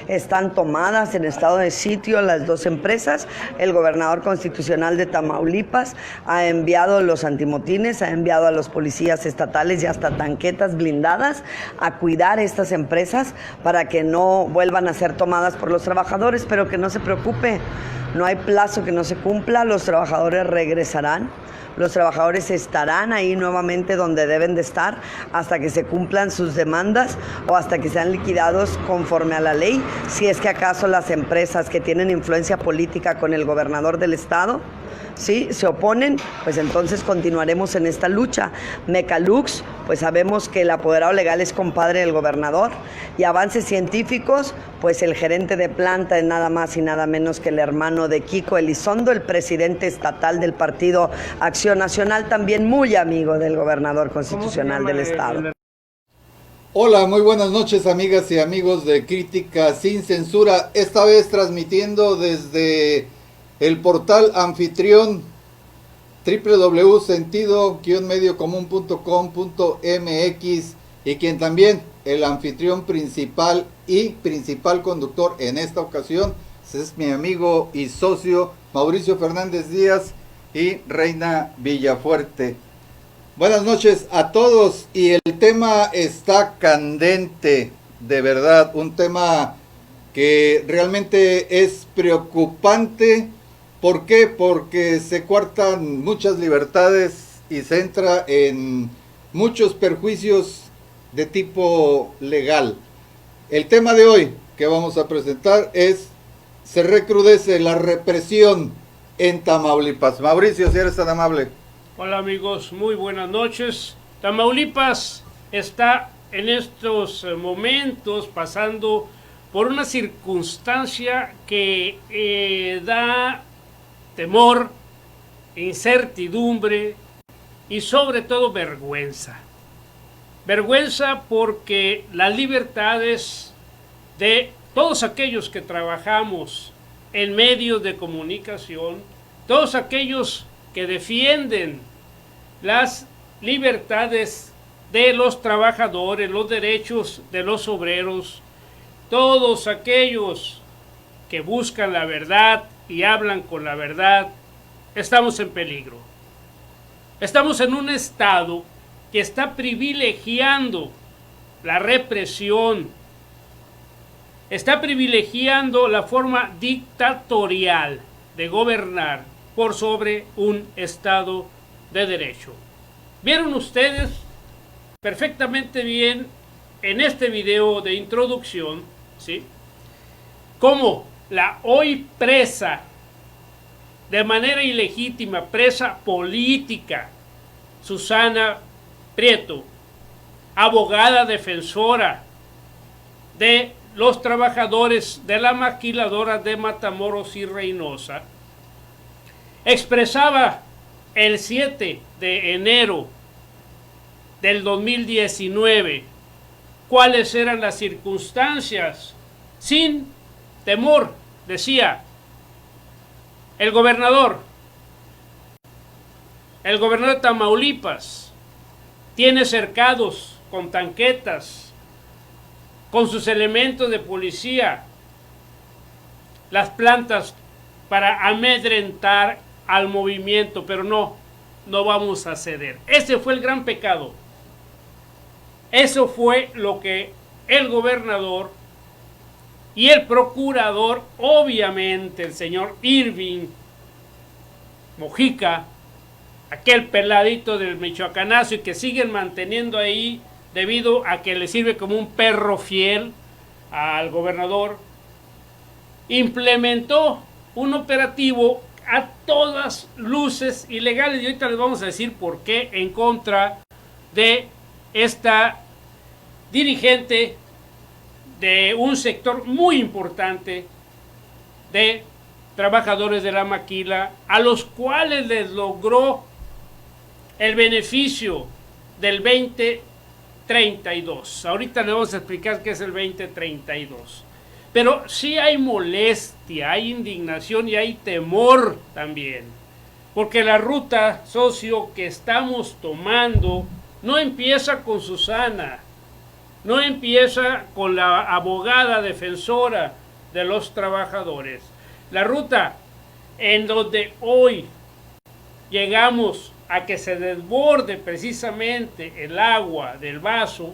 Están tomadas en estado de sitio las dos empresas. El gobernador constitucional de Tamaulipas ha enviado los antimotines, ha enviado a los policías estatales y hasta tanquetas blindadas a cuidar estas empresas para que no vuelvan a ser tomadas por los trabajadores, pero que no se preocupe, no hay plazo que no se cumpla, los trabajadores regresarán. Los trabajadores estarán ahí nuevamente donde deben de estar hasta que se cumplan sus demandas o hasta que sean liquidados conforme a la ley, si es que acaso las empresas que tienen influencia política con el gobernador del estado, ¿sí?, se oponen, pues entonces continuaremos en esta lucha. Mecalux, pues sabemos que el apoderado legal es compadre del gobernador, y Avances Científicos, pues el gerente de planta es nada más y nada menos que el hermano de Kiko Elizondo, el presidente estatal del Partido Acción Nacional, también muy amigo del gobernador constitucional del estado. Hola, muy buenas noches, amigas y amigos de Crítica Sin Censura, esta vez transmitiendo desde el portal anfitrión www.sentido-mediocomún.com.mx, y quien también el anfitrión principal y principal conductor en esta ocasión es mi amigo y socio Mauricio Fernández Díaz y Reina Villafuerte. Buenas noches a todos, y el tema está candente, de verdad, un tema que realmente es preocupante. ¿Por qué? Porque se coartan muchas libertades y se entra en muchos perjuicios de tipo legal. El tema de hoy que vamos a presentar es: se recrudece la represión en Tamaulipas. Mauricio, si eres tan amable. Hola amigos, muy buenas noches. Tamaulipas está en estos momentos pasando por una circunstancia que da temor, incertidumbre y sobre todo vergüenza. Vergüenza porque las libertades de todos aquellos que trabajamos en medios de comunicación, todos aquellos que defienden las libertades de los trabajadores, los derechos de los obreros, todos aquellos que buscan la verdad y hablan con la verdad, estamos en peligro. Estamos en un estado que está privilegiando la represión, está privilegiando la forma dictatorial de gobernar por sobre un estado de derecho. Vieron ustedes perfectamente bien en este video de introducción, ¿sí?, cómo la hoy presa, de manera ilegítima, presa política, Susana Prieto, abogada defensora de los trabajadores de la maquiladora de Matamoros y Reynosa, expresaba el 7 de enero del 2019 cuáles eran las circunstancias, sin temor, decía: el gobernador de Tamaulipas tiene cercados con tanquetas, con sus elementos de policía, las plantas para amedrentar al movimiento, pero no vamos a ceder. Ese fue el gran pecado. Eso fue lo que el gobernador y el procurador, obviamente el señor Irving Mojica, aquel peladito del Michoacanazo, y que siguen manteniendo ahí debido a que le sirve como un perro fiel al gobernador, implementó un operativo a todas luces ilegales, y ahorita les vamos a decir por qué, en contra de esta dirigente de un sector muy importante de trabajadores de la maquila, a los cuales les logró el beneficio del 2032. Ahorita les vamos a explicar qué es el 2032. Pero sí hay molestia, hay indignación y hay temor también. Porque la ruta, socio, que estamos tomando no empieza con Susana. no empieza con la abogada defensora de los trabajadores. La ruta en donde hoy llegamos a que se desborde precisamente el agua del vaso,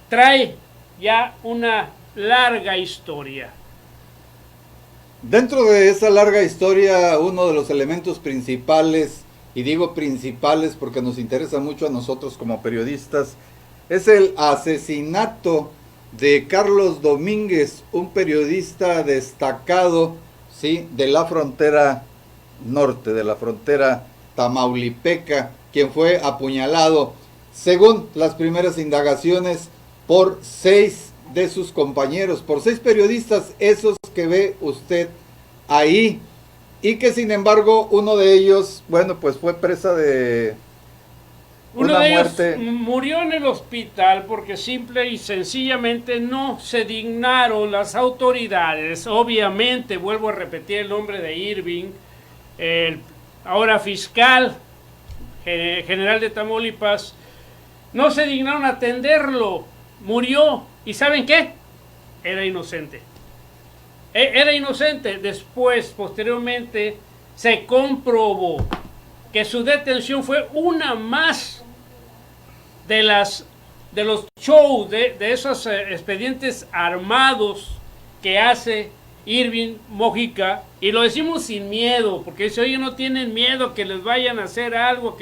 trae ya una larga historia. Dentro de esa larga historia, uno de los elementos principales, y digo principales porque nos interesa mucho a nosotros como periodistas, es el asesinato de Carlos Domínguez, un periodista destacado, ¿sí?, de la frontera norte, de la frontera tamaulipeca, quien fue apuñalado, según las primeras indagaciones, por 6 de sus compañeros, por 6 periodistas, esos que ve usted ahí, y que sin embargo uno de ellos, bueno, pues fue presa de Uno una de ellos muerte. murió en el hospital porque simple y sencillamente no se dignaron las autoridades. Obviamente, vuelvo a repetir el nombre de Irving, el ahora fiscal general de Tamaulipas, no se dignaron a atenderlo, murió. ¿Y saben qué? Era inocente. Era inocente. Después, posteriormente, se comprobó que su detención fue una más de los shows, de esos expedientes armados que hace Irving Mojica, y lo decimos sin miedo, porque si ellos no tienen miedo que les vayan a hacer algo,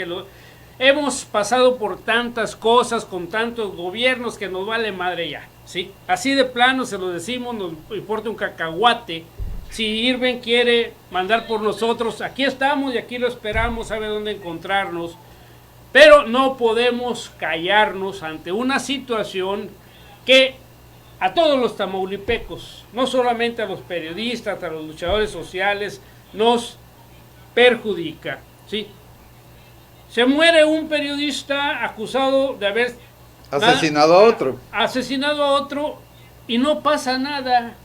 hemos pasado por tantas cosas con tantos gobiernos que nos vale madre ya, ¿sí? Así de plano se lo decimos, nos importa un cacahuate. Si Irving quiere mandar por nosotros, aquí estamos y aquí lo esperamos, sabe dónde encontrarnos. Pero no podemos callarnos ante una situación que a todos los tamaulipecos, no solamente a los periodistas, a los luchadores sociales, nos perjudica, ¿sí? Se muere un periodista acusado de haber Asesinado a otro. Asesinado a otro y no pasa nada.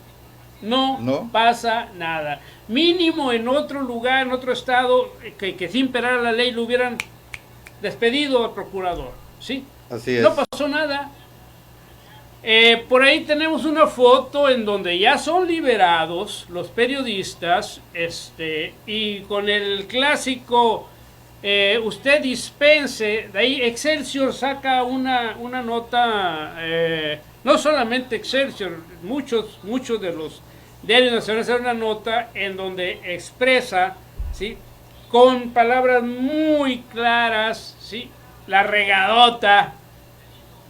No pasa nada. Mínimo en otro lugar, en otro estado, que sin imperara la ley lo hubieran despedido al procurador, ¿sí? Así es. No pasó nada. Por ahí tenemos una foto en donde ya son liberados los periodistas, y con el clásico usted dispense. De ahí Excelsior saca una nota, no solamente Excelsior, muchos de los diarios nacionales hacen una nota en donde expresa, ¿sí?, con palabras muy claras, ¿sí?, la regadota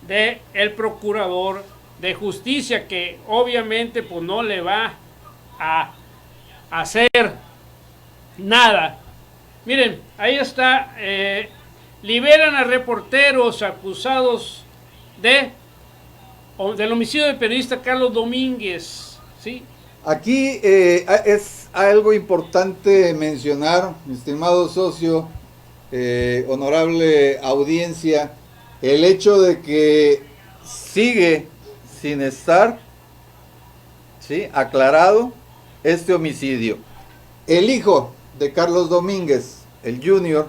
de el procurador de justicia, que obviamente pues no le va a hacer nada. Miren, ahí está, liberan a reporteros acusados del homicidio del periodista Carlos Domínguez, ¿sí? Aquí es algo importante mencionar, mi estimado socio, honorable audiencia, el hecho de que sigue sin estar, ¿sí?, aclarado este homicidio. El hijo de Carlos Domínguez, el Junior,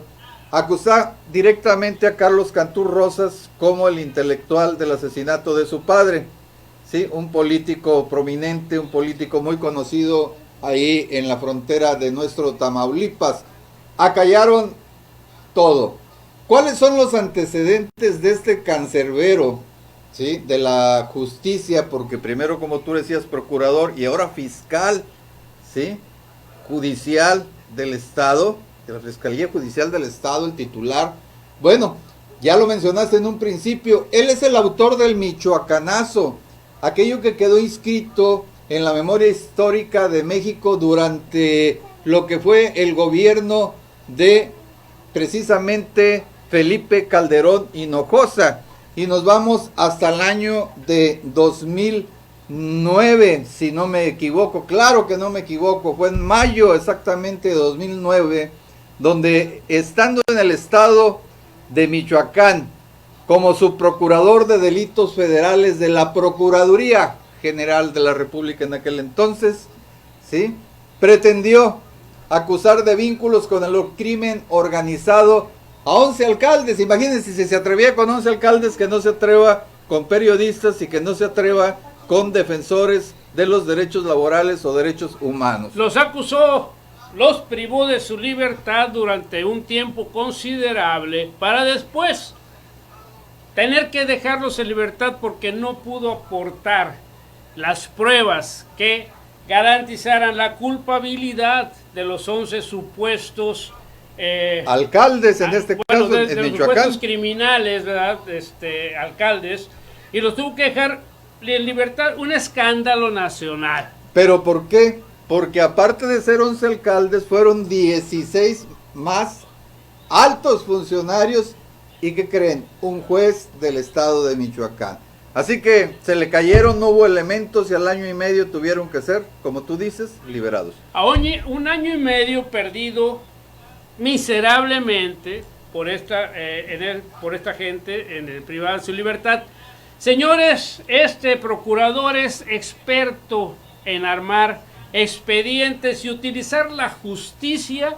acusa directamente a Carlos Cantú Rosas como el intelectual del asesinato de su padre, ¿sí?, un político prominente, un político muy conocido ahí en la frontera de nuestro Tamaulipas. Acallaron todo. ¿Cuáles son los antecedentes de este cancerbero, ¿sí?, de la justicia? Porque primero, como tú decías, procurador, y ahora fiscal, ¿sí?, judicial del Estado, de la Fiscalía Judicial del Estado, el titular. Bueno, ya lo mencionaste en un principio, él es el autor del Michoacanazo, aquello que quedó inscrito en la memoria histórica de México durante lo que fue el gobierno de precisamente Felipe Calderón Hinojosa, y nos vamos hasta el año de 2009, si no me equivoco. Claro que no me equivoco, fue en mayo exactamente de 2009, donde estando en el estado de Michoacán como subprocurador de delitos federales de la Procuraduría General de la República en aquel entonces, ¿sí?, pretendió acusar de vínculos con el crimen organizado a 11 alcaldes. Imagínense, si se atrevía con 11 alcaldes, que no se atreva con periodistas y que no se atreva con defensores de los derechos laborales o derechos humanos. Los acusó, los privó de su libertad durante un tiempo considerable para después tener que dejarlos en libertad porque no pudo aportar las pruebas que garantizaran la culpabilidad de los 11 supuestos alcaldes en este caso de en los Michoacán. supuestos criminales, ¿verdad? Alcaldes, y los tuvo que dejar en libertad. Un escándalo nacional. ¿Pero por qué? Porque aparte de ser 11 alcaldes, fueron 16 más altos funcionarios y ¿qué creen? Un juez del estado de Michoacán. Así que se le cayeron, no hubo elementos y al año y medio tuvieron que ser, como tú dices, liberados. A un año y medio perdido miserablemente por esta gente en el privado de su libertad. Señores, este procurador es experto en armar expedientes y utilizar la justicia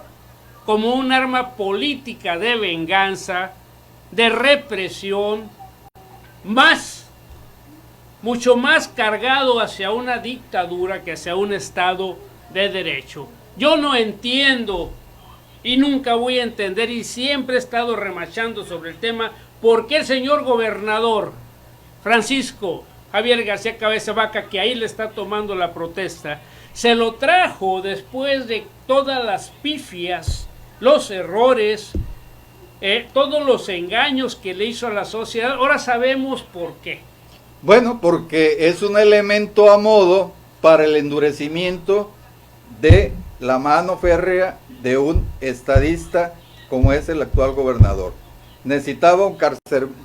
como un arma política de venganza, de represión, mucho más cargado hacia una dictadura que hacia un Estado de Derecho. Yo no entiendo y nunca voy a entender, y siempre he estado remachando sobre el tema, por qué el señor gobernador Francisco Javier García Cabeza Vaca, que ahí le está tomando la protesta, se lo trajo después de todas las pifias, los errores, todos los engaños que le hizo a la sociedad. Ahora sabemos por qué. Bueno, porque es un elemento a modo para el endurecimiento de la mano férrea de un estadista como es el actual gobernador. Necesitaba un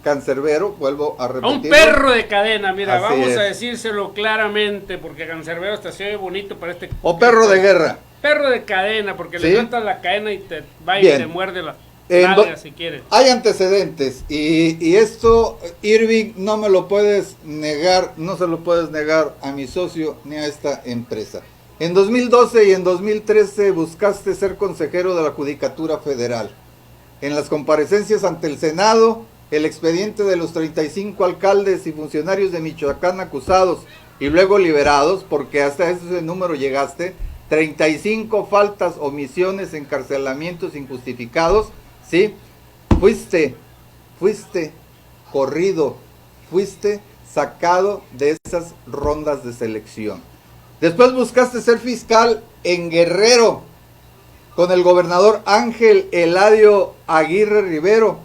cancerbero, vuelvo a repetir. Un perro de cadena, mira, Así vamos es. a decírselo claramente, porque cancerbero hasta se ve bonito para este... O perro de guerra. Perro de cadena, porque ¿Sí? le sueltas la cadena y te va y Bien. te muerde la En nalga si quieres. Hay antecedentes y esto, Irving, no me lo puedes negar, no se lo puedes negar a mi socio ni a esta empresa. En 2012 y en 2013 buscaste ser consejero de la Judicatura Federal. En las comparecencias ante el Senado, el expediente de los 35 alcaldes y funcionarios de Michoacán acusados y luego liberados, porque hasta ese número llegaste, 35 faltas, omisiones, encarcelamientos injustificados, ¿sí? Fuiste corrido, fuiste sacado de esas rondas de selección. Después buscaste ser fiscal en Guerrero con el gobernador Ángel Eladio Aguirre Rivero,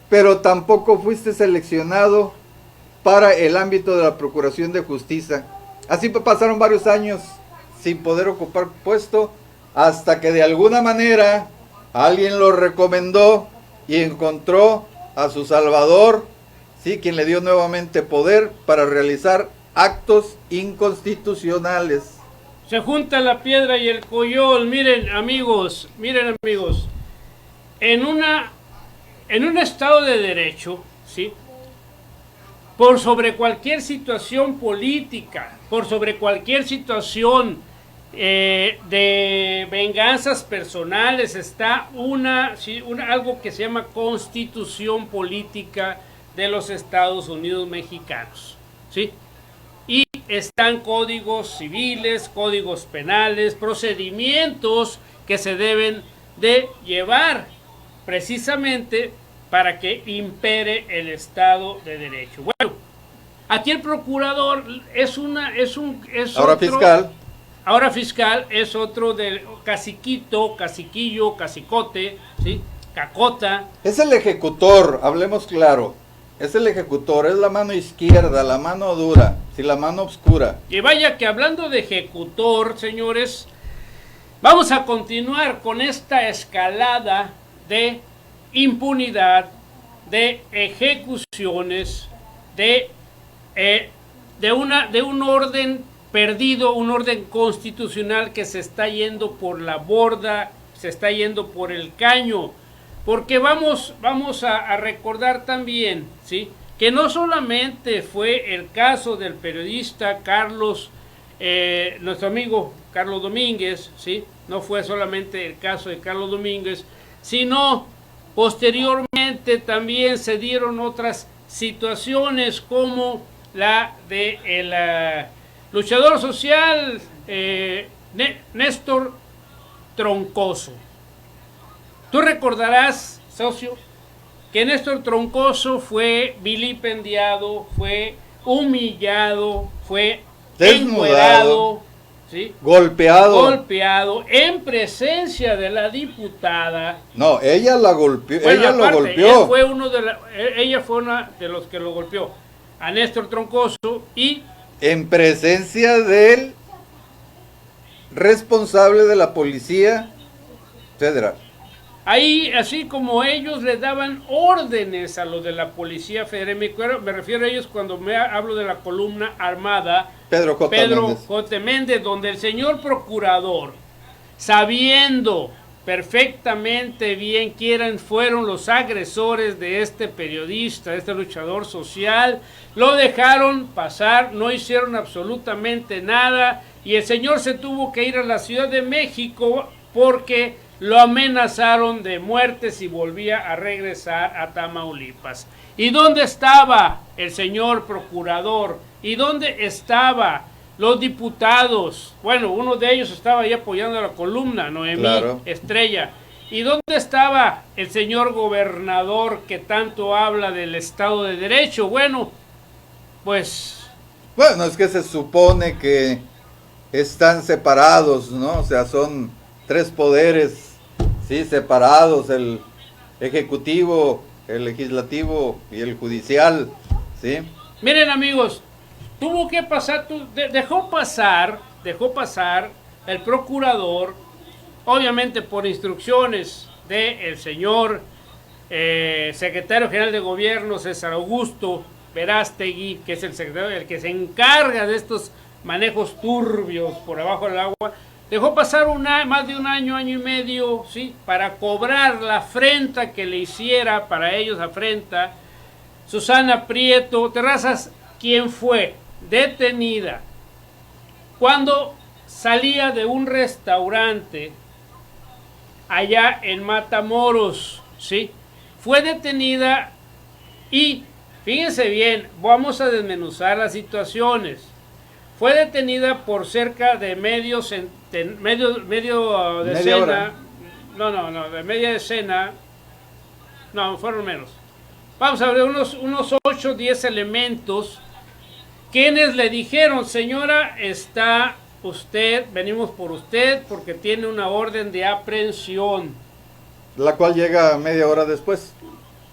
pero tampoco fuiste seleccionado para el ámbito de la Procuración de Justicia. Así pasaron varios años sin poder ocupar puesto, hasta que de alguna manera alguien lo recomendó y encontró a su salvador, ¿sí? Quien le dio nuevamente poder para realizar actos inconstitucionales. Se junta la piedra y el coyol. Miren amigos, en un estado de derecho, ¿sí? Por sobre cualquier situación política, por sobre cualquier situación de venganzas personales, está algo que se llama Constitución Política de los Estados Unidos Mexicanos, ¿sí? Y están códigos civiles, códigos penales, procedimientos que se deben de llevar precisamente para que impere el Estado de Derecho. Bueno, aquí el procurador ahora fiscal es otro del caciquillo, cacicote, ¿sí? Cacota. Es el ejecutor, hablemos claro. Es el ejecutor, es la mano izquierda, la mano dura, sí, la mano oscura. Y vaya que hablando de ejecutor, señores, vamos a continuar con esta escalada de impunidad, de ejecuciones, de un orden perdido, un orden constitucional que se está yendo por la borda, se está yendo por el caño. Porque vamos a recordar también, ¿sí? Que no solamente fue el caso del periodista Carlos, nuestro amigo Carlos Domínguez, ¿sí? No fue solamente el caso de Carlos Domínguez, sino posteriormente también se dieron otras situaciones como la de el luchador social Néstor Troncoso. Tú recordarás, socio, que Néstor Troncoso fue vilipendiado, fue humillado, fue encuerado, ¿sí? golpeado en presencia de la diputada. No, ella la golpeó, Bueno, ella aparte, lo golpeó. ella fue una de los que lo golpeó a Néstor Troncoso y En presencia del responsable de la Policía Federal. ahí, así como ellos le daban órdenes a los de la Policía Federal, me refiero a ellos cuando hablo de la columna armada, Pedro J. Méndez, donde el señor procurador, sabiendo perfectamente bien quiénes fueron los agresores de este periodista, de este luchador social, lo dejaron pasar, no hicieron absolutamente nada, y el señor se tuvo que ir a la Ciudad de México porque lo amenazaron de muerte si volvía a regresar a Tamaulipas. ¿Y dónde estaba el señor procurador? ¿Y dónde estaban los diputados? Bueno, uno de ellos estaba ahí apoyando la columna, Noemí Estrella. ¿Y dónde estaba el señor gobernador que tanto habla del Estado de Derecho? Bueno, pues... Bueno, es que se supone que están separados, ¿no? O sea, son tres poderes, sí, separados, el ejecutivo, el legislativo y el judicial, ¿sí? Miren, amigos, tuvo que pasar, dejó pasar el procurador, obviamente por instrucciones del señor secretario general de gobierno César Augusto Verástegui, que es el secretario, el que se encarga de estos manejos turbios por abajo del agua. Dejó pasar más de un año, año y medio, ¿sí? Para cobrar la afrenta que le hiciera, para ellos afrenta, Susana Prieto Terrazas, quien fue detenida cuando salía de un restaurante allá en Matamoros, ¿sí? Fue detenida y, fíjense bien, vamos a desmenuzar las situaciones. Fue detenida por cerca de media decena, no, fueron menos. Vamos a ver, unos 8 o 10 elementos, quienes le dijeron: señora, venimos por usted porque tiene una orden de aprehensión. La cual llega media hora después.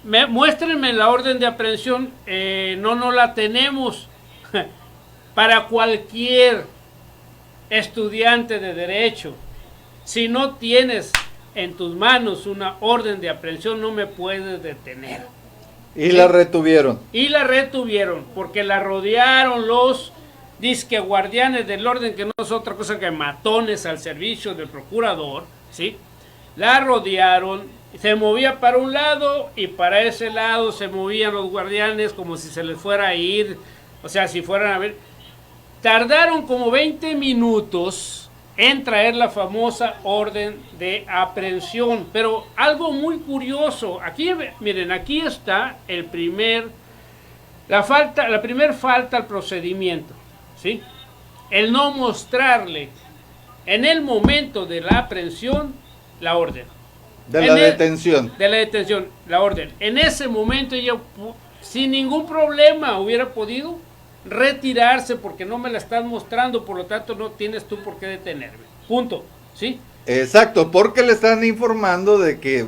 Muéstrenme la orden de aprehensión. No la tenemos. Para cualquier estudiante de derecho, si no tienes en tus manos una orden de aprehensión, no me puedes detener. Y la retuvieron. Y la retuvieron, porque la rodearon los disque guardianes del orden, que no es otra cosa que matones al servicio del procurador, ¿sí? La rodearon, se movía para un lado y para ese lado se movían los guardianes como si se les fuera a ir, o sea, si fueran a ver. Tardaron como 20 minutos en traer la famosa orden de aprehensión, pero algo muy curioso, aquí miren, aquí está la primer falta al procedimiento, ¿sí? El no mostrarle en el momento de la aprehensión la orden. De la detención. De la detención, la orden. En ese momento ella, sin ningún problema, hubiera podido retirarse porque no me la estás mostrando, por lo tanto no tienes tú por qué detenerme. Punto. ¿Sí? Exacto, porque le están informando de que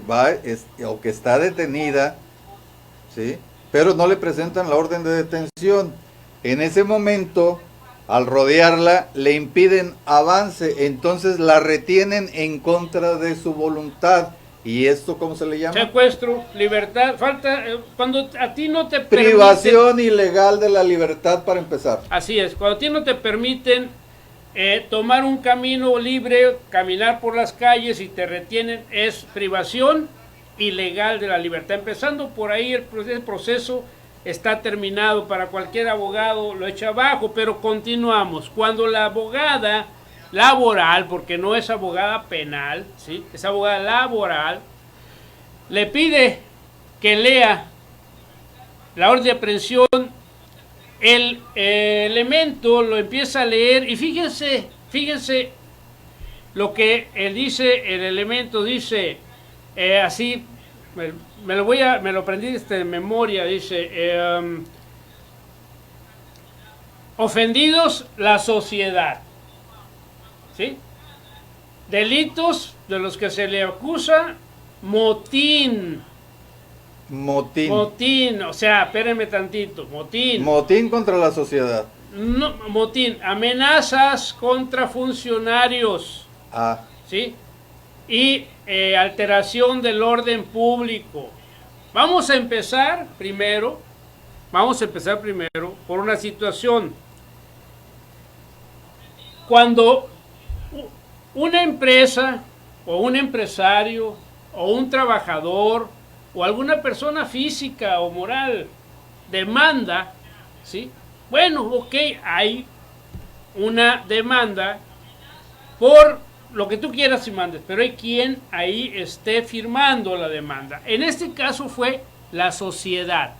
o que está detenida, ¿sí? Pero no le presentan la orden de detención. En ese momento, al rodearla, le impiden avance, entonces la retienen en contra de su voluntad. ¿Y esto cómo se le llama? Secuestro, libertad, falta, cuando a ti no te privación ilegal de la libertad, para empezar. Así es, cuando a ti no te permiten tomar un camino libre, caminar por las calles y te retienen, es privación ilegal de la libertad. Empezando por ahí, el proceso está terminado. Para cualquier abogado lo echa abajo, pero continuamos. Cuando la abogada laboral, porque no es abogada penal, ¿sí? Es abogada laboral, le pide que lea la orden de aprehensión, el elemento lo empieza a leer y fíjense lo que él dice, el elemento dice así, me lo aprendí de memoria, dice, ofendidos la sociedad, ¿sí? Delitos de los que se le acusa, motín, o sea, espérenme tantito, motín contra la sociedad, no, motín, amenazas contra funcionarios, ¿sí? Y alteración del orden público. Vamos a empezar primero por una situación. Cuando una empresa o un empresario o un trabajador o alguna persona física o moral demanda, ¿sí? Bueno, ok, hay una demanda por lo que tú quieras y mandes, pero hay quien ahí esté firmando la demanda. En este caso fue la sociedad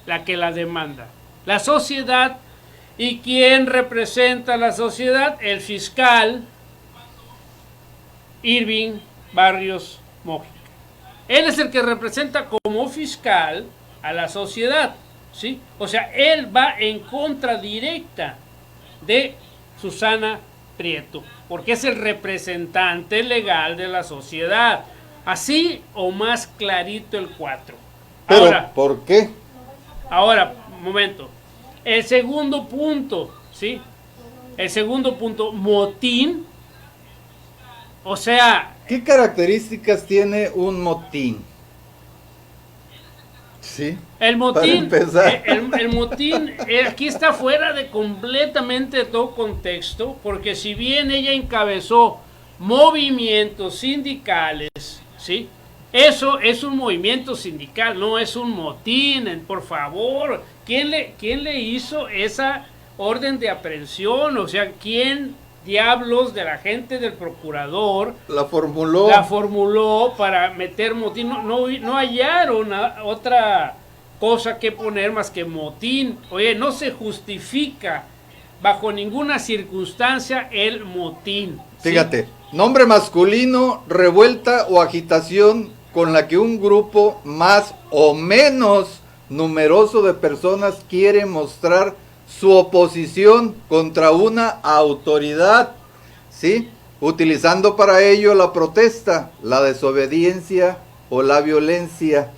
la que la demanda. La sociedad, ¿y quién representa a la sociedad? El fiscal Irving Barrios Mójica. Él es el que representa como fiscal a la sociedad, ¿sí? O sea, él va en contra directa de Susana Prieto, porque es el representante legal de la sociedad. Así o más clarito el 4. Pero, ahora, ¿por qué? Ahora, un momento. El segundo punto, ¿sí? El segundo punto, motín. O sea... ¿Qué características tiene un motín? Sí. El motín, para empezar. el motín aquí está fuera de completamente todo contexto, porque si bien ella encabezó movimientos sindicales, ¿sí? Eso es un movimiento sindical, no es un motín, por favor. ¿Quién le hizo esa orden de aprehensión? O sea, ¿quién diablos de la gente del procurador la formuló para meter motín? No hallaron otra cosa que poner más que motín. Oye, no se justifica bajo ninguna circunstancia el motín, ¿sí? Fíjate, nombre masculino, revuelta o agitación con la que un grupo más o menos numeroso de personas quiere mostrar su oposición contra una autoridad, ¿sí? Utilizando para ello la protesta, la desobediencia o la violencia.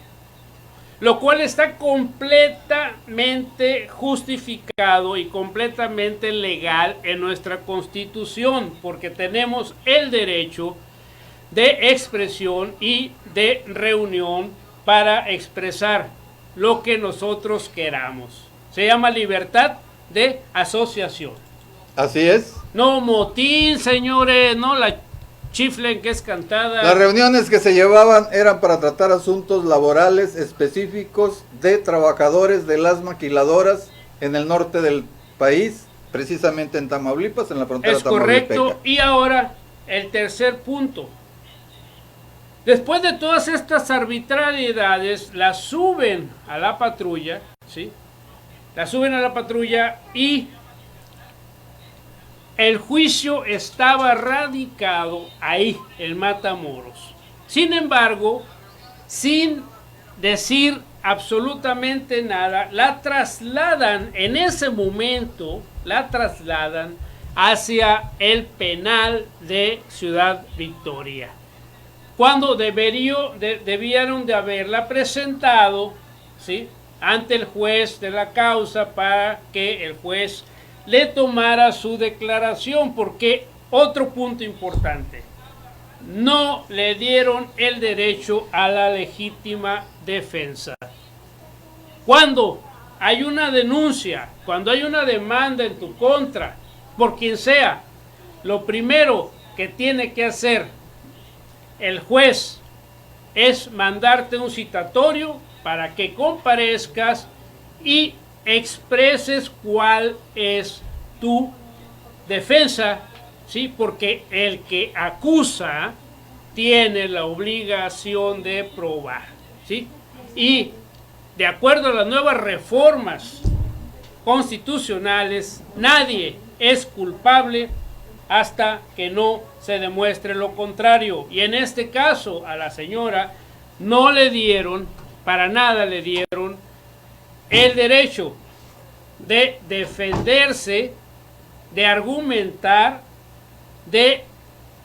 Lo cual está completamente justificado y completamente legal en nuestra Constitución, porque tenemos el derecho de expresión y de reunión para expresar lo que nosotros queramos. Se llama libertad de asociación. Así es. No motín, señores, no la chiflen que es cantada. Las reuniones que se llevaban eran para tratar asuntos laborales específicos de trabajadores de las maquiladoras en el norte del país, precisamente en Tamaulipas, en la frontera tamaulipeca. Es correcto. Y ahora, el tercer punto. Después de todas estas arbitrariedades, las suben a la patrulla, ¿sí? La suben a la patrulla y el juicio estaba radicado ahí, en Matamoros. Sin embargo, sin decir absolutamente nada, la trasladan, en ese momento, la trasladan hacia el penal de Ciudad Victoria, cuando debieron de haberla presentado, ¿sí?, ante el juez de la causa para que el juez le tomara su declaración, porque otro punto importante, no le dieron el derecho a la legítima defensa. Cuando hay una denuncia, cuando hay una demanda en tu contra, por quien sea, lo primero que tiene que hacer el juez es mandarte un citatorio para que comparezcas y expreses cuál es tu defensa, ¿sí? Porque el que acusa tiene la obligación de probar, ¿sí? Y de acuerdo a las nuevas reformas constitucionales, nadie es culpable hasta que no se demuestre lo contrario. Y en este caso a la señora no le dieron, para nada le dieron el derecho de defenderse, de argumentar, de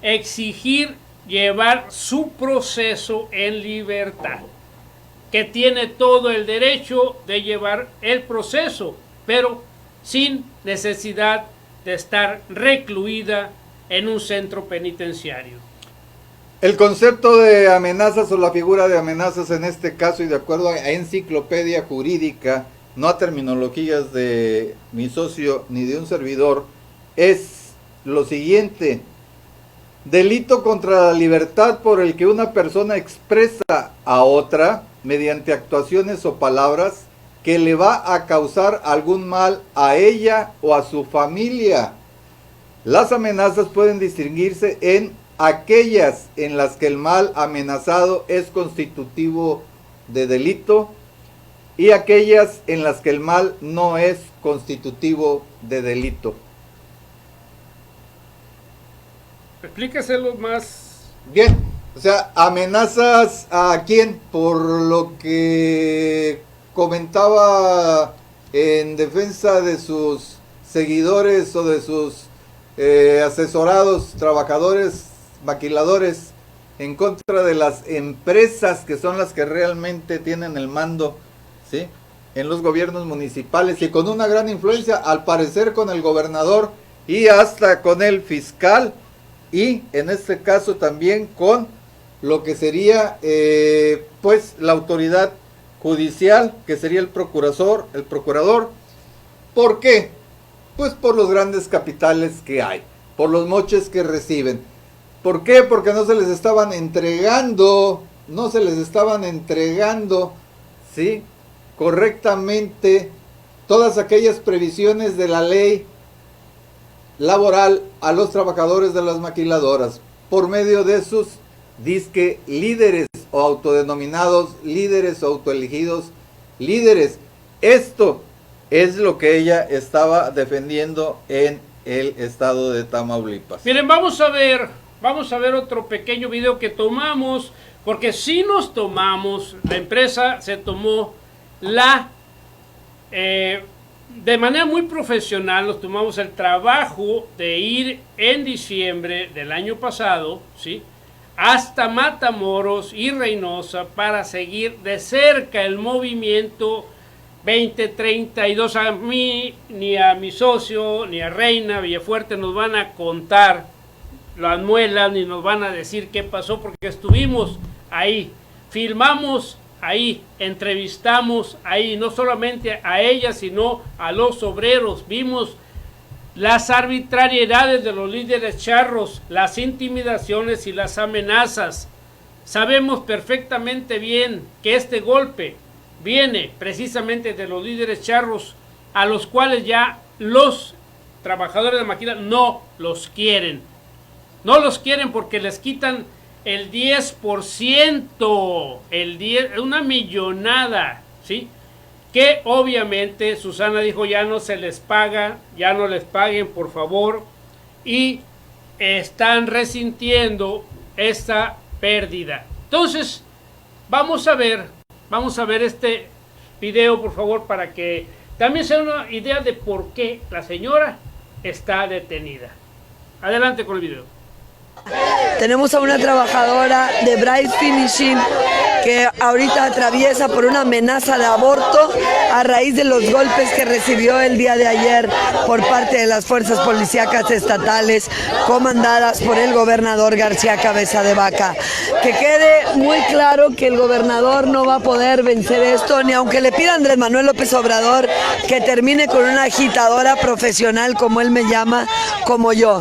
exigir llevar su proceso en libertad, que tiene todo el derecho de llevar el proceso, pero sin necesidad de estar recluida en un centro penitenciario. El concepto de amenazas o la figura de amenazas en este caso, y de acuerdo a enciclopedia jurídica, no a terminologías de mi socio ni de un servidor, es lo siguiente: delito contra la libertad por el que una persona expresa a otra, mediante actuaciones o palabras, que le va a causar algún mal a ella o a su familia. Las amenazas pueden distinguirse en aquellas en las que el mal amenazado es constitutivo de delito y aquellas en las que el mal no es constitutivo de delito. Explícaselo más. Bien, o sea, amenazas a quién, por lo que comentaba en defensa de sus seguidores o de sus asesorados, trabajadores, maquiladores, en contra de las empresas que son las que realmente tienen el mando, ¿sí?, en los gobiernos municipales, y con una gran influencia, al parecer, con el gobernador y hasta con el fiscal, y en este caso también con lo que sería pues la autoridad judicial, que sería el procurador. ¿Por qué? Pues por los grandes capitales que hay, por los moches que reciben. ¿Por qué? Porque no se les estaban entregando, ¿sí?, correctamente todas aquellas previsiones de la ley laboral a los trabajadores de las maquiladoras, por medio de sus disque líderes o autodenominados líderes o autoelegidos líderes. Esto es lo que ella estaba defendiendo en el estado de Tamaulipas. Miren, vamos a ver otro pequeño video que tomamos, porque si nos tomamos, la empresa se tomó de manera muy profesional, nos tomamos el trabajo de ir en diciembre del año pasado, ¿sí?, hasta Matamoros y Reynosa para seguir de cerca el movimiento 2032. A mí, ni a mi socio, ni a Reina Villafuerte nos van a contar las muelas, ni nos van a decir qué pasó, porque estuvimos ahí, filmamos ahí, entrevistamos ahí, no solamente a ella, sino a los obreros. Vimos las arbitrariedades de los líderes charros, las intimidaciones y las amenazas. Sabemos perfectamente bien que este golpe viene precisamente de los líderes charros, a los cuales ya los trabajadores de maquila no los quieren. No los quieren porque les quitan el 10%, una millonada, ¿sí?, que obviamente Susana dijo ya no se les paga, ya no les paguen, por favor, y están resintiendo esta pérdida. Entonces, vamos a ver este video, por favor, para que también se den una idea de por qué la señora está detenida. Adelante con el video. Tenemos a una trabajadora de Bright Finishing que ahorita atraviesa por una amenaza de aborto a raíz de los golpes que recibió el día de ayer por parte de las fuerzas policíacas estatales comandadas por el gobernador García Cabeza de Vaca. Que quede muy claro que el gobernador no va a poder vencer esto, ni aunque le pida a Andrés Manuel López Obrador que termine con una agitadora profesional, como él me llama, como yo.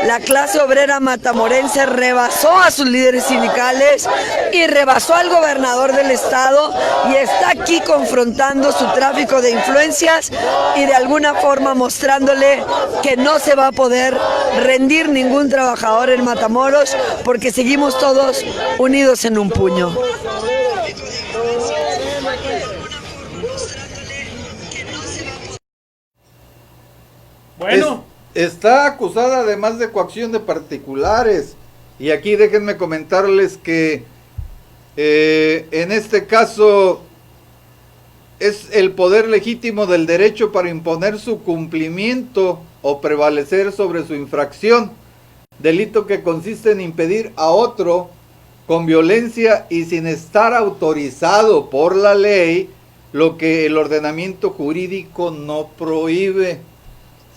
La clase obrera matamorense rebasó a sus líderes sindicales y rebasó al gobernador del estado, y está aquí confrontando su tráfico de influencias y de alguna forma mostrándole que no se va a poder rendir ningún trabajador en Matamoros, porque seguimos todos unidos en un puño. está acusada además de coacción de particulares. Y aquí déjenme comentarles que en este caso es el poder legítimo del derecho para imponer su cumplimiento o prevalecer sobre su infracción, delito que consiste en impedir a otro con violencia y sin estar autorizado por la ley lo que el ordenamiento jurídico no prohíbe,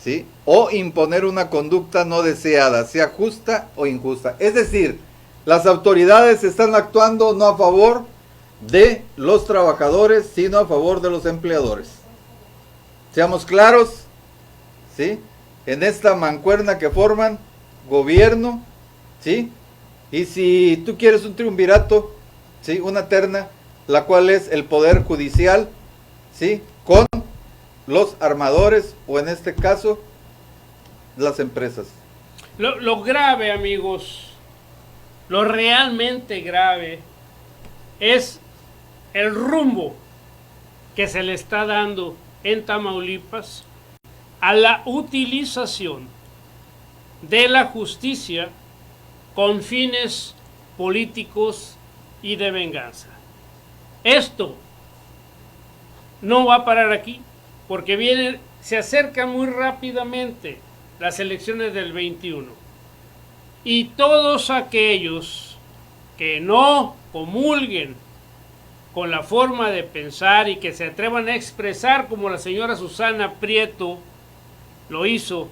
¿sí? O imponer una conducta no deseada, sea justa o injusta. Es decir, las autoridades están actuando no a favor de los trabajadores, sino a favor de los empleadores. Seamos claros, ¿sí? En esta mancuerna que forman gobierno, ¿sí? Y si tú quieres un triunvirato, ¿sí? Una terna, la cual es el poder judicial, ¿sí? Con los armadores, o en este caso, las empresas. Lo grave, amigos, lo realmente grave es el rumbo que se le está dando en Tamaulipas a la utilización de la justicia con fines políticos y de venganza. Esto no va a parar aquí, porque se acercan muy rápidamente las elecciones del 21. Y todos aquellos que no comulguen con la forma de pensar y que se atrevan a expresar como la señora Susana Prieto lo hizo,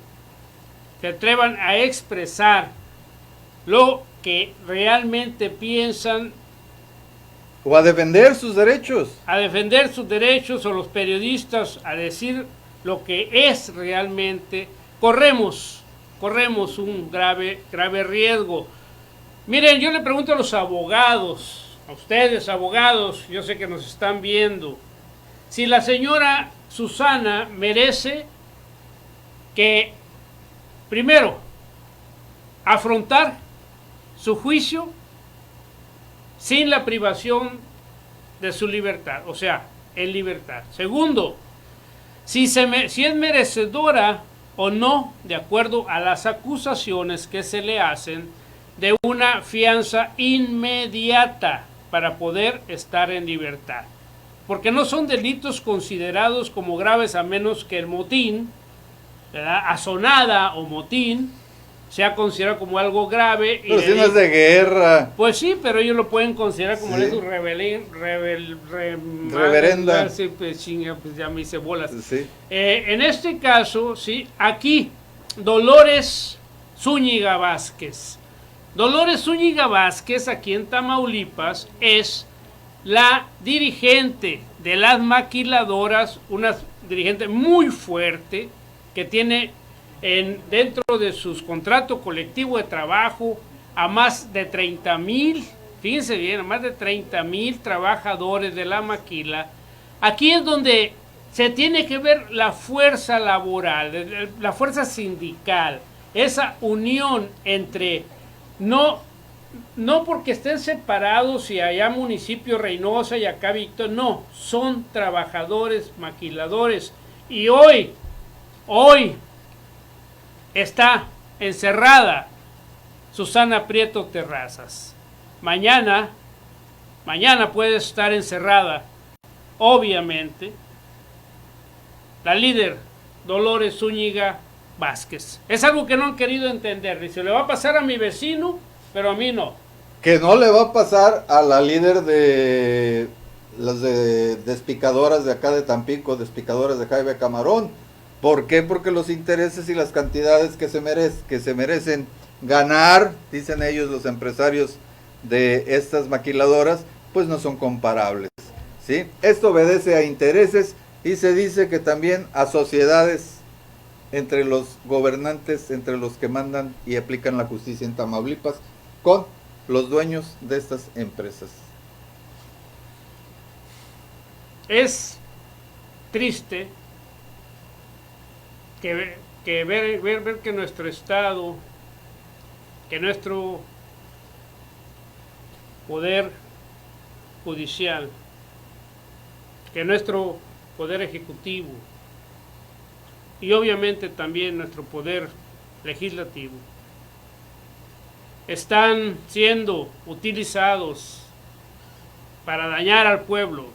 se atrevan a expresar lo que realmente piensan, o a defender sus derechos, o los periodistas a decir lo que es realmente, corremos un grave riesgo. Miren, yo le pregunto a los abogados, a ustedes abogados, yo sé que nos están viendo, si la señora Susana merece que, primero, afrontar su juicio sin la privación de su libertad, o sea, en libertad. Segundo, si es merecedora o no, de acuerdo a las acusaciones que se le hacen, de una fianza inmediata para poder estar en libertad. Porque no son delitos considerados como graves a menos que el motín, ¿verdad? Asonada o motín sea considerado como algo grave. Pero si no es de guerra. Pues sí, pero ellos lo pueden considerar como sí. Reverenda. Sí, pues, chinga, pues ya me hice bolas. Sí. En este caso, sí, aquí, Dolores Zúñiga Vázquez. Dolores Zúñiga Vázquez, aquí en Tamaulipas, es la dirigente de las maquiladoras, una dirigente muy fuerte que tiene dentro de sus contratos colectivos de trabajo a más de 30,000, fíjense bien, a más de 30,000 trabajadores de la maquila. Aquí es donde se tiene que ver la fuerza laboral, la fuerza sindical, esa unión entre, no porque estén separados y allá municipio Reynosa y acá Víctor, no, son trabajadores, maquiladores, y hoy está encerrada Susana Prieto Terrazas. Mañana puede estar encerrada, obviamente, la líder Dolores Zúñiga Vázquez. Es algo que no han querido entender. Dice, le va a pasar a mi vecino, pero a mí no. Que no le va a pasar a la líder de las de despicadoras de acá de Tampico, despicadoras de Jaime Camarón. ¿Por qué? Porque los intereses y las cantidades que se merecen ganar, dicen ellos los empresarios de estas maquiladoras, pues no son comparables, ¿sí? Esto obedece a intereses y se dice que también a sociedades entre los gobernantes, entre los que mandan y aplican la justicia en Tamaulipas, con los dueños de estas empresas. Es triste que ver que nuestro Estado, que nuestro poder judicial, que nuestro poder ejecutivo y obviamente también nuestro poder legislativo están siendo utilizados para dañar al pueblo,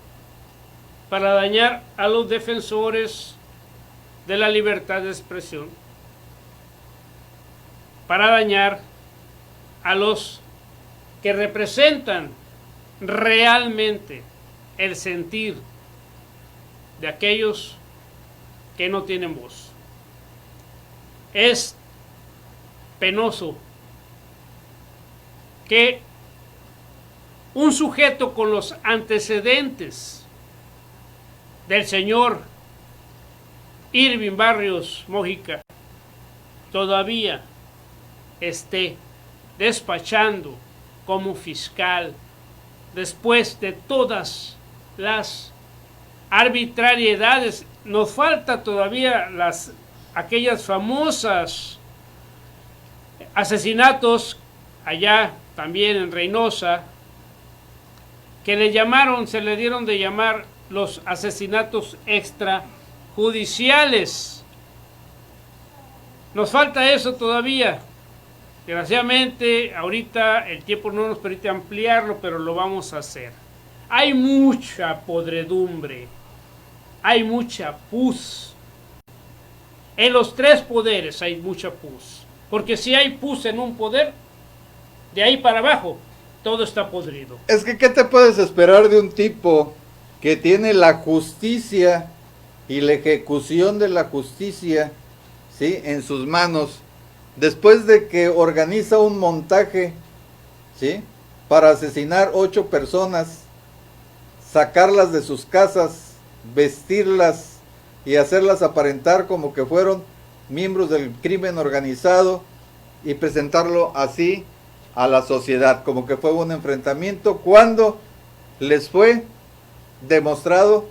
para dañar a los defensores de la libertad de expresión, para dañar a los que representan realmente el sentir de aquellos que no tienen voz. Es penoso que un sujeto con los antecedentes del señor Irving Barrios Mójica todavía esté despachando como fiscal después de todas las arbitrariedades. Nos falta todavía aquellas famosas asesinatos allá también en Reynosa, que se le dieron de llamar los asesinatos extrajudiciales. Nos falta eso todavía. Desgraciadamente, ahorita el tiempo no nos permite ampliarlo, pero lo vamos a hacer. Hay mucha podredumbre, hay mucha pus. En los tres poderes hay mucha pus. Porque si hay pus en un poder, de ahí para abajo, todo está podrido. Es que, ¿qué te puedes esperar de un tipo que tiene la justicia y la ejecución de la justicia, ¿sí?, en sus manos, después de que organiza un montaje, ¿sí?, para asesinar 8 personas, sacarlas de sus casas, vestirlas y hacerlas aparentar como que fueron miembros del crimen organizado y presentarlo así a la sociedad, como que fue un enfrentamiento, cuando les fue demostrado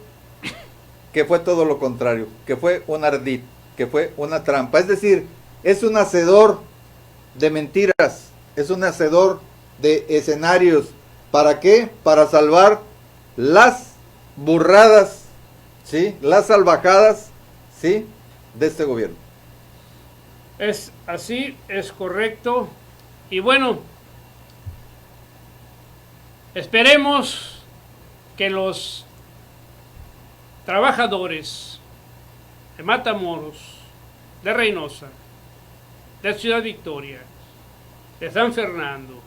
que fue todo lo contrario, que fue un ardid, que fue una trampa. Es decir, es un hacedor de mentiras, es un hacedor de escenarios. ¿Para qué? Para salvar las burradas, ¿sí?, las salvajadas, ¿sí?, de este gobierno. Es así, es correcto. Y bueno, esperemos que los trabajadores de Matamoros, de Reynosa, de Ciudad Victoria, de San Fernando,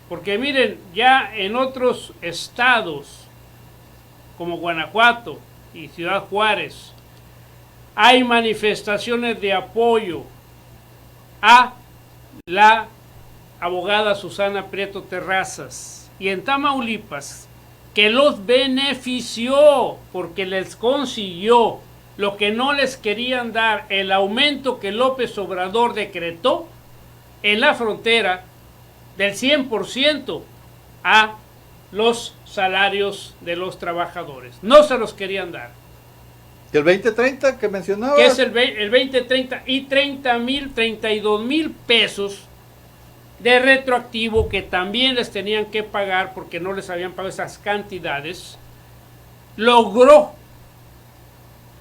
porque miren, ya en otros estados como Guanajuato y Ciudad Juárez hay manifestaciones de apoyo a la abogada Susana Prieto Terrazas, y en Tamaulipas, que los benefició porque les consiguió lo que no les querían dar, el aumento que López Obrador decretó en la frontera del 100% a los salarios de los trabajadores. No se los querían dar. ¿Y el 2030 que mencionaba? Que es el 2030 y 32,000 pesos de retroactivo que también les tenían que pagar porque no les habían pagado esas cantidades. Logró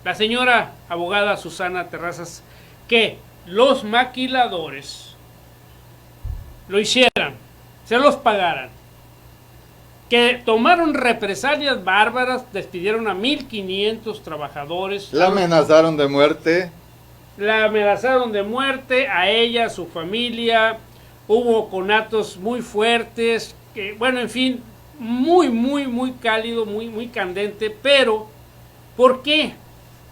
la señora abogada Susana Terrazas que los maquiladores lo hicieran, se los pagaran, que tomaron represalias bárbaras, despidieron a 1,500 trabajadores. La amenazaron de muerte. La amenazaron de muerte a ella, a su familia. Hubo conatos muy fuertes, que, bueno, en fin, muy cálido, muy candente. Pero, ¿por qué?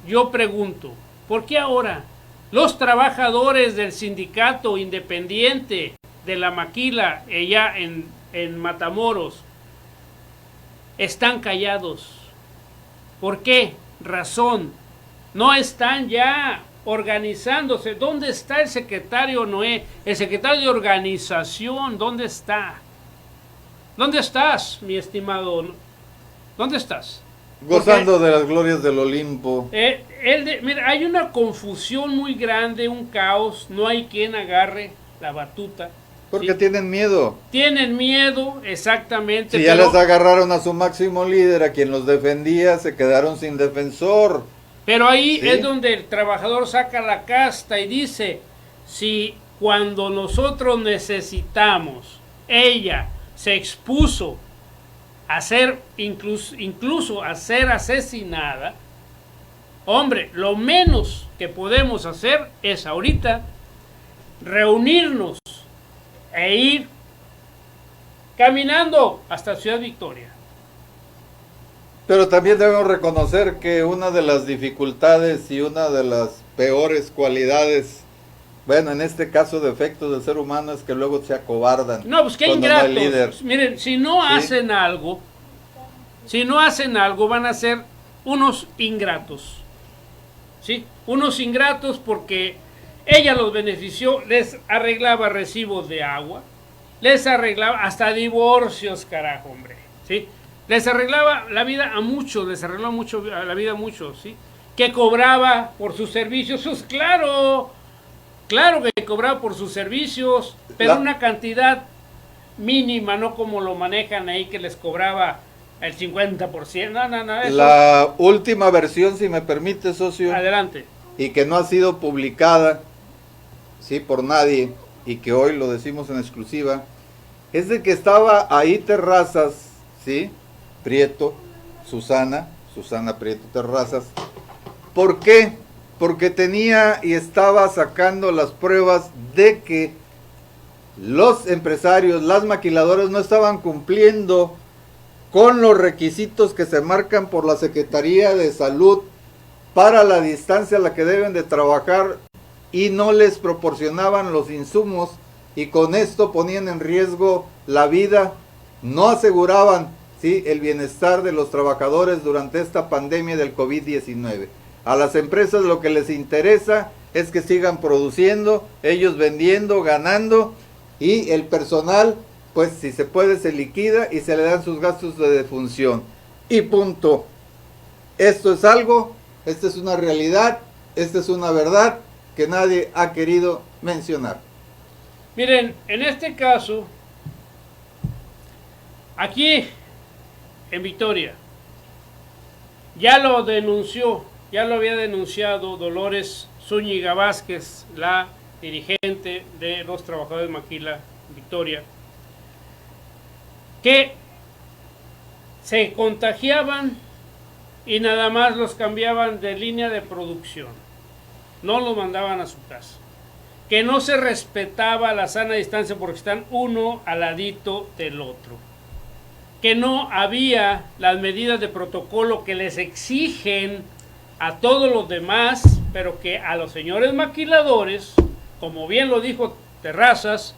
Yo pregunto, ¿por qué ahora los trabajadores del sindicato independiente de la maquila allá en Matamoros están callados? ¿Por qué razón no están ya organizándose? ¿Dónde está el secretario Noé? El secretario de organización, ¿dónde está? ¿Dónde estás, mi estimado? ¿Dónde estás? Gozando de las glorias del Olimpo. Mira, hay una confusión muy grande, un caos, no hay quien agarre la batuta. Porque ¿sí? tienen miedo. Tienen miedo, exactamente. Si ya les agarraron a su máximo líder, a quien los defendía, se quedaron sin defensor. Pero ahí Sí. es donde el trabajador saca la casta y dice, si cuando nosotros necesitamos, ella se expuso a ser, incluso a ser asesinada, hombre, lo menos que podemos hacer es ahorita reunirnos e ir caminando hasta Ciudad Victoria. Pero también debemos reconocer que una de las dificultades y una de las peores cualidades, bueno, en este caso defectos del ser humano, es que luego se acobardan. No, pues qué cuando no hay líder. ingratos. Miren, si no hacen algo, van a ser unos ingratos. ¿Sí? Unos ingratos porque ella los benefició, les arreglaba recibos de agua, les arreglaba hasta divorcios, carajo, hombre. ¿Sí? Les arreglaba la vida a muchos, les arregló mucho la vida a muchos, ¿sí? Que cobraba por sus servicios, pues claro que cobraba por sus servicios, pero una cantidad mínima, no como lo manejan ahí, que les cobraba el 50%, no, eso. La última versión, si me permite, socio, Adelante. y que no ha sido publicada, sí, por nadie, y que hoy lo decimos en exclusiva, es de que estaba ahí Terrazas, sí, Prieto, Susana Prieto Terrazas. ¿Por qué? Porque tenía y estaba sacando las pruebas de que los empresarios, las maquiladoras no estaban cumpliendo con los requisitos que se marcan por la Secretaría de Salud para la distancia a la que deben de trabajar y no les proporcionaban los insumos y con esto ponían en riesgo la vida, no aseguraban, ¿sí?, el bienestar de los trabajadores durante esta pandemia del COVID-19. A las empresas lo que les interesa es que sigan produciendo, ellos vendiendo, ganando, y el personal, pues si se puede, se liquida y se le dan sus gastos de defunción. Y punto. Esto es algo, esta es una realidad, esta es una verdad que nadie ha querido mencionar. Miren, en este caso, aquí en Victoria, ya lo había denunciado Dolores Zúñiga Vázquez, la dirigente de los trabajadores de Maquila Victoria, que se contagiaban y nada más los cambiaban de línea de producción, no los mandaban a su casa, que no se respetaba la sana distancia porque están uno al ladito del otro, que no había las medidas de protocolo que les exigen a todos los demás, pero que a los señores maquiladores, como bien lo dijo Terrazas,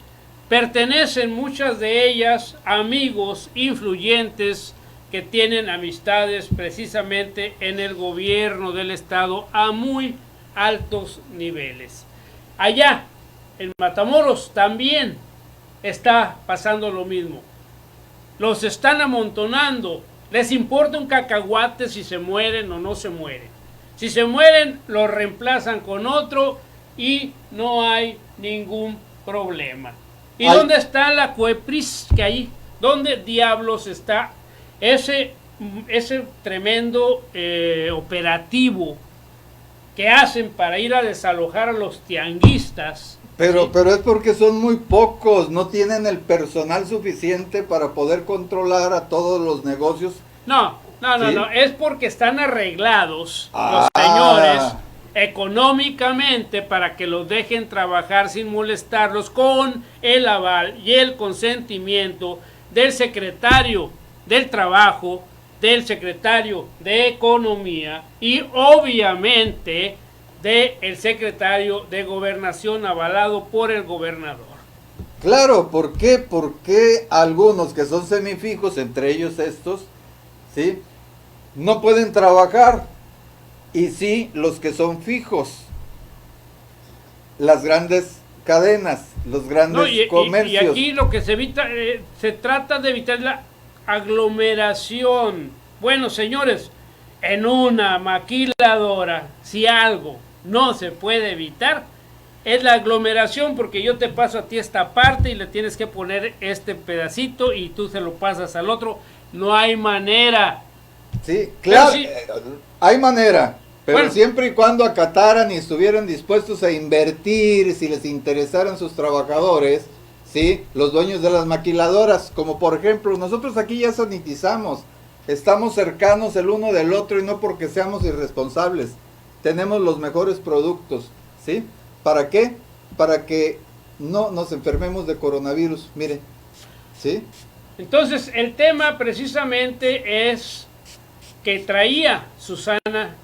pertenecen muchas de ellas amigos influyentes que tienen amistades precisamente en el gobierno del estado a muy altos niveles. Allá en Matamoros también está pasando lo mismo. Los están amontonando. Les importa un cacahuate si se mueren o no se mueren. Si se mueren, los reemplazan con otro y no hay ningún problema. ¿Y dónde está la COEPRIS? Que ahí, ¿dónde diablos está ese tremendo operativo que hacen para ir a desalojar a los tianguistas? Pero es porque son muy pocos, no tienen el personal suficiente para poder controlar a todos los negocios. No, ¿sí? es porque están arreglados los señores económicamente para que los dejen trabajar sin molestarlos, con el aval y el consentimiento del secretario del Trabajo, del secretario de Economía y obviamente del secretario de Gobernación, avalado por el gobernador. Claro, ¿por qué? Porque algunos que son semifijos, entre ellos estos, ¿sí?, no pueden trabajar, y sí los que son fijos, las grandes cadenas, los grandes comercios. Y aquí lo que se evita, se trata de evitar la aglomeración. Bueno, señores, en una maquiladora, si algo no se puede evitar, es la aglomeración, porque yo te paso a ti esta parte y le tienes que poner este pedacito y tú se lo pasas al otro. No hay manera. Sí, claro, sí, hay manera, Pero Bueno. siempre y cuando acataran y estuvieran dispuestos a invertir, si les interesaran sus trabajadores, ¿sí? Los dueños de las maquiladoras, como por ejemplo, nosotros aquí ya sanitizamos, estamos cercanos el uno del otro y no porque seamos irresponsables, tenemos los mejores productos, ¿sí? ¿Para qué? Para que no nos enfermemos de coronavirus, mire, ¿sí? Entonces, el tema precisamente es que traía Susana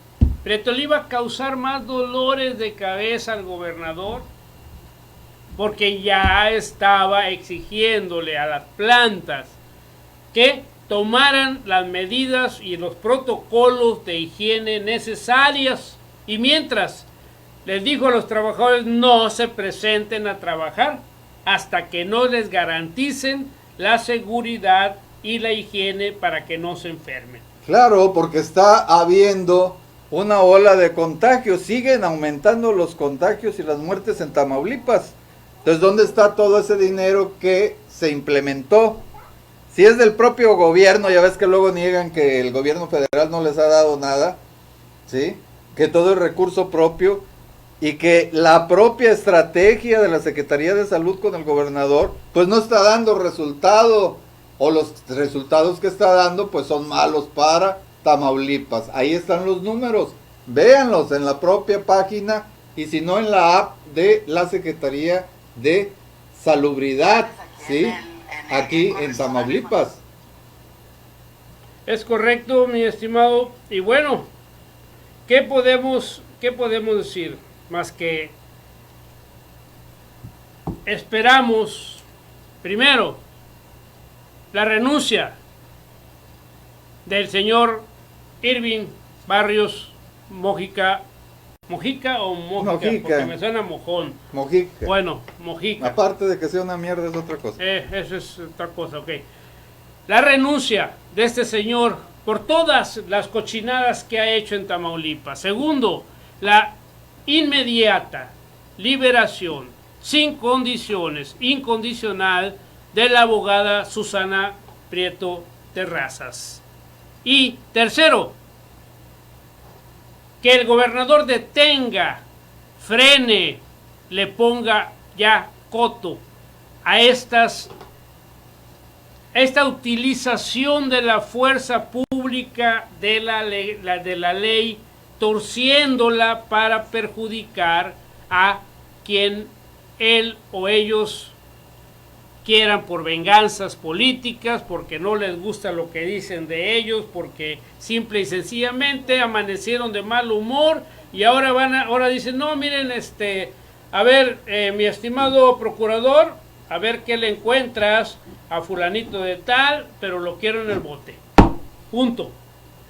Prieto, le iba a causar más dolores de cabeza al gobernador, porque ya estaba exigiéndole a las plantas que tomaran las medidas y los protocolos de higiene necesarias, y mientras les dijo a los trabajadores no se presenten a trabajar hasta que no les garanticen la seguridad y la higiene para que no se enfermen. Claro, porque está habiendo una ola de contagios, siguen aumentando los contagios y las muertes en Tamaulipas. Entonces, ¿dónde está todo ese dinero que se implementó? Si es del propio gobierno, ya ves que luego niegan que el gobierno federal no les ha dado nada, ¿sí? Que todo es recurso propio y que la propia estrategia de la Secretaría de Salud con el gobernador, pues no está dando resultado, o los resultados que está dando, pues son malos para Tamaulipas. Ahí están los números, véanlos en la propia página y si no en la app de la Secretaría de Salubridad, ¿sí? Aquí en Tamaulipas. Es correcto, mi estimado. Y bueno, ¿qué podemos decir? Más que esperamos, primero, la renuncia del señor Irving Barrios Mojica. ¿Mojica o Mojica? Mojica. Porque me suena mojón. Mojica. Bueno, Mojica. Aparte de que sea una mierda es otra cosa. Eso es otra cosa, ok. La renuncia de este señor por todas las cochinadas que ha hecho en Tamaulipas. Segundo, la inmediata liberación, sin condiciones, incondicional, de la abogada Susana Prieto Terrazas. Y tercero, que el gobernador detenga, frene, le ponga ya coto a esta utilización de la fuerza pública de la ley, torciéndola para perjudicar a quien él o ellos quieran, por venganzas políticas, porque no les gusta lo que dicen de ellos, porque simple y sencillamente amanecieron de mal humor y ahora dicen, no, miren, a ver, mi estimado procurador, a ver qué le encuentras a fulanito de tal, pero lo quiero en el bote. Punto.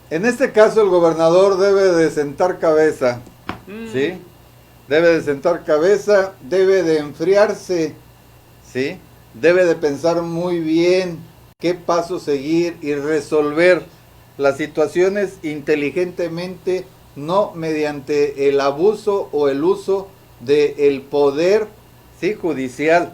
En este caso el gobernador debe de sentar cabeza, ¿sí? Debe de sentar cabeza, debe de enfriarse, ¿sí? Debe de pensar muy bien qué paso seguir y resolver las situaciones inteligentemente, no mediante el abuso o el uso del poder, ¿sí? Judicial,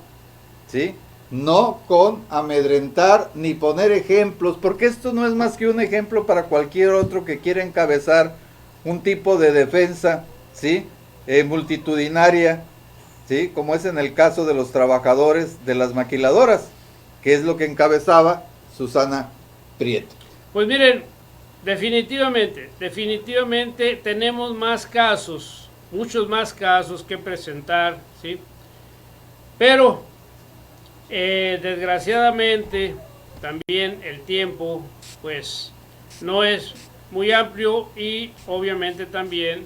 ¿sí? No con amedrentar ni poner ejemplos, porque esto no es más que un ejemplo para cualquier otro que quiera encabezar un tipo de defensa, ¿sí? Multitudinaria, ¿sí? Como es en el caso de los trabajadores de las maquiladoras, que es lo que encabezaba Susana Prieto. Pues miren, definitivamente tenemos más casos, muchos más casos que presentar, ¿sí? Pero desgraciadamente también el tiempo pues no es muy amplio y obviamente también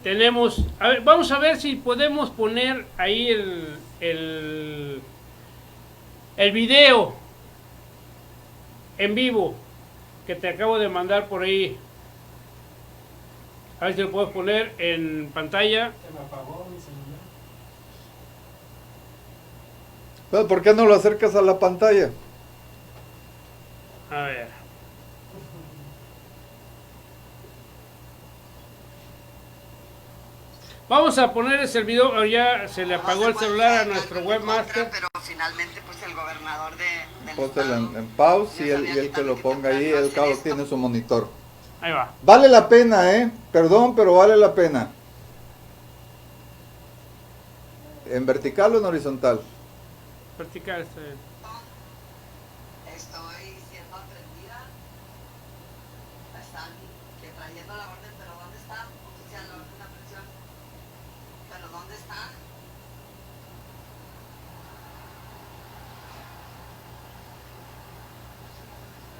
tenemos, vamos a ver si podemos poner ahí el video en vivo que te acabo de mandar por ahí. A ver si lo puedes poner en pantalla. Pero ¿por qué no lo acercas a la pantalla? A ver. Vamos a poner ese video. Ya se le apagó el celular a nuestro webmaster. Pero finalmente pues el gobernador del Póntelo estado en pause y él que lo ponga ahí, el cabo tiene su monitor. Ahí va. Vale la pena, perdón, pero vale la pena. ¿En vertical o en horizontal? Vertical, está bien. Estoy siendo atendida. Están trayendo la orden, pero ¿dónde está? Oficial, la orden de aprehensión. ¿Pero dónde está?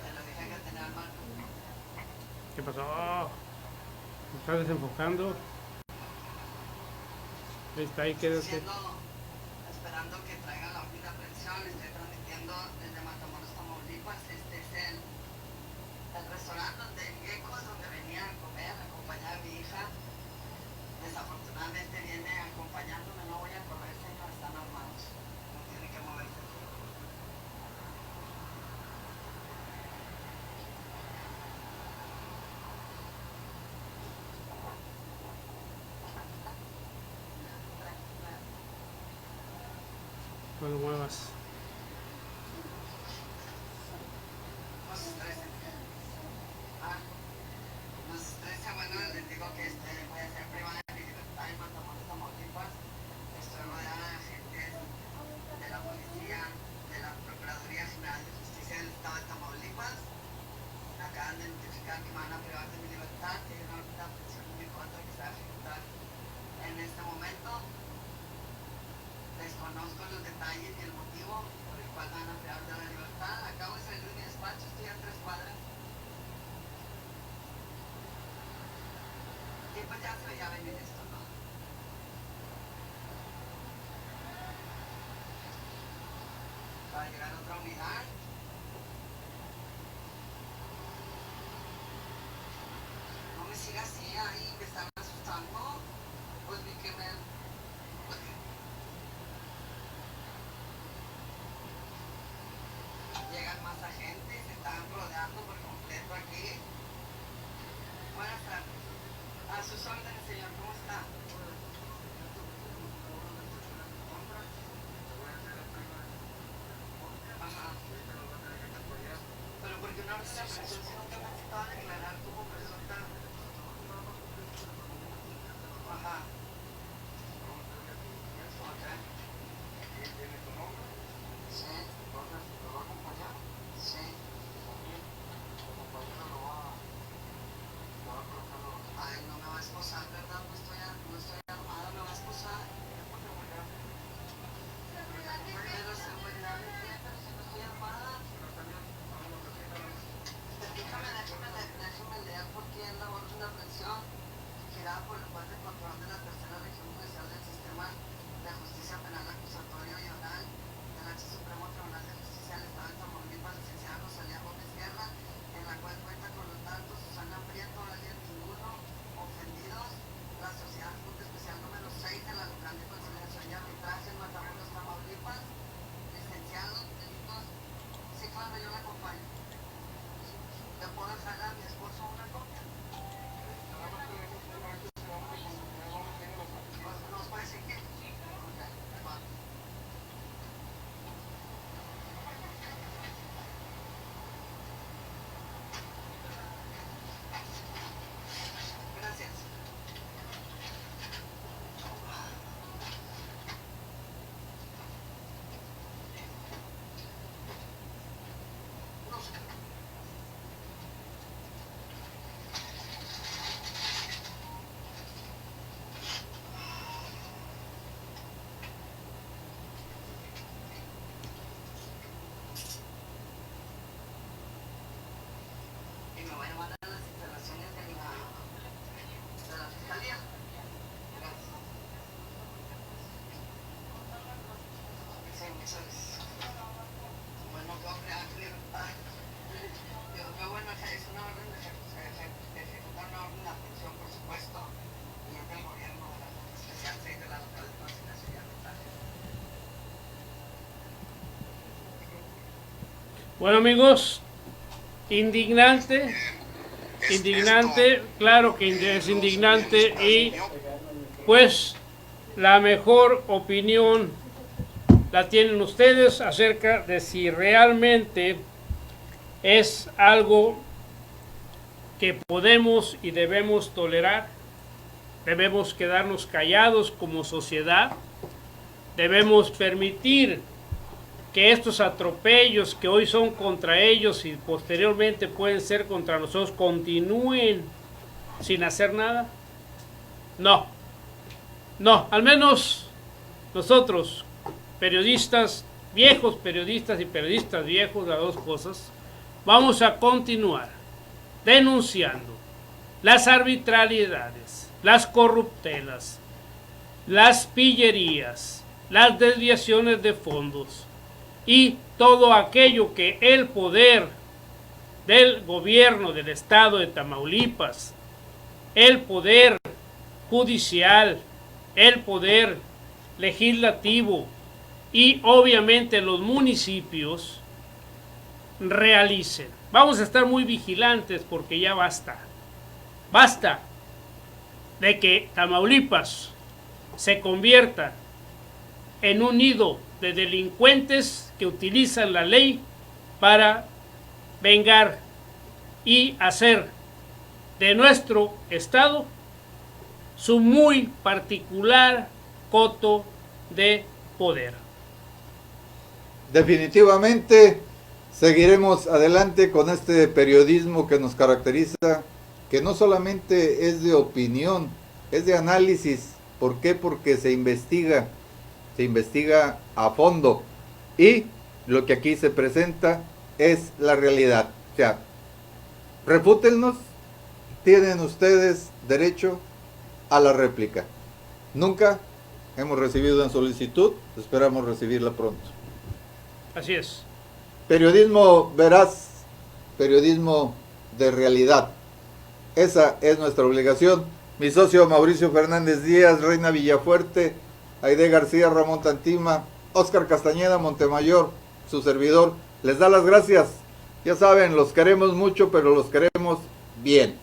Te lo dije que tenía el marco. ¿Qué pasó? ¿Me estás desenfocando? Ahí está, ahí quédate. Esperando que traigan la orden de aprehensión. Estoy transmitiendo desde Matamoros, Tamaulipas. Este es el restaurante donde Gecos, donde venía a comer, acompañada de mi hija. Desafortunadamente viene acompañándome. No voy a correr, señor, están armados. No tiene que moverse. No lo muevas. No se estresen. No se estresen. Bueno, les digo que voy a ser privada de mi libertad en Matamoros, Tamaulipas. Estoy rodeada de agentes de la policía, de la Procuraduría General de Justicia del Estado de Tamaulipas. Me acaban de notificar que me van a privar de mi libertad, que hay una orden de aprehensión en mi contra que se va a ejecutar en este momento. Desconozco los detalles y el motivo por el cual me van a privar de la libertad. Acabo de salir de mi despacho, estoy a 3 cuadras. Y pues ya se veía venir esto, ¿no? Va a llegar otra unidad. No me siga así, ahí me están asustando. Pues vi que me... Llegan más agentes, se están rodeando por completo aquí. Buenas tardes. A sus órdenes, señor, ¿cómo está? Ajá. Pero porque una orden de aprehensión si no te necesitaba declarar como presunta. Ajá. Ok. Sí. ¿Lo va a acompañar? Sí. Ay, no me va a esposar, ¿verdad? No estoy armada, me va a esposar. Pero seguridad, pero si no estoy armada. Déjame leer por qué es la orden de aprehensión girada por el juez de control de la tercera región judicial del sistema de justicia penal acusatorio y oral del H Supremo Tribunal de Justicia del Estado de Tamaulipas, licenciada Rosalía Gómez Guerra, en la cual cuenta con los datos Susana Prieto, alias Ninguno, ofendidos, la sociedad Junta Especial número 6 de la local de conciliación y arbitraje en Matamoros, Tamaulipas, licenciados, delitos. Sí, claro, yo la acompaño. ¿Le puedo dejar a mi esposo una copia? ¿Nos puede decir qué? Ok, va. Gracias. No sé. Y me voy a mandar a las instalaciones de la fiscalía. Gracias. Sí, muchas gracias. Bueno, puedo crear libertad. Dios mío, bueno, es una orden de ejecutar una orden de aprehensión, por supuesto. Y es del gobierno de la Junta Especial 6 de la local de conciliación y arbitraje. Bueno, amigos, indignante, claro que es indignante, y pues la mejor opinión la tienen ustedes acerca de si realmente es algo que podemos y debemos tolerar. Debemos quedarnos callados como sociedad. Debemos permitir que estos atropellos que hoy son contra ellos y posteriormente pueden ser contra nosotros continúen sin hacer nada. No, al menos nosotros, periodistas, viejos periodistas y periodistas viejos, las dos cosas, vamos a continuar denunciando las arbitrariedades, las corruptelas, las pillerías, las desviaciones de fondos y todo aquello que el poder del gobierno del estado de Tamaulipas, el poder judicial, el poder legislativo y obviamente los municipios realicen. Vamos a estar muy vigilantes porque ya basta. Basta de que Tamaulipas se convierta en un nido de delincuentes que utilizan la ley para vengar y hacer de nuestro estado su muy particular coto de poder. Definitivamente seguiremos adelante con este periodismo que nos caracteriza, que no solamente es de opinión, es de análisis. ¿Por qué? Porque se investiga a fondo y lo que aquí se presenta es la realidad. O sea, refútennos, tienen ustedes derecho a la réplica. Nunca hemos recibido una solicitud, esperamos recibirla pronto. Así es. Periodismo veraz, periodismo de realidad. Esa es nuestra obligación. Mi socio Mauricio Fernández Díaz, Reina Villafuerte, Aide García, Ramón Tantima, Óscar Castañeda, Montemayor, su servidor, les da las gracias. Ya saben, los queremos mucho, pero los queremos bien.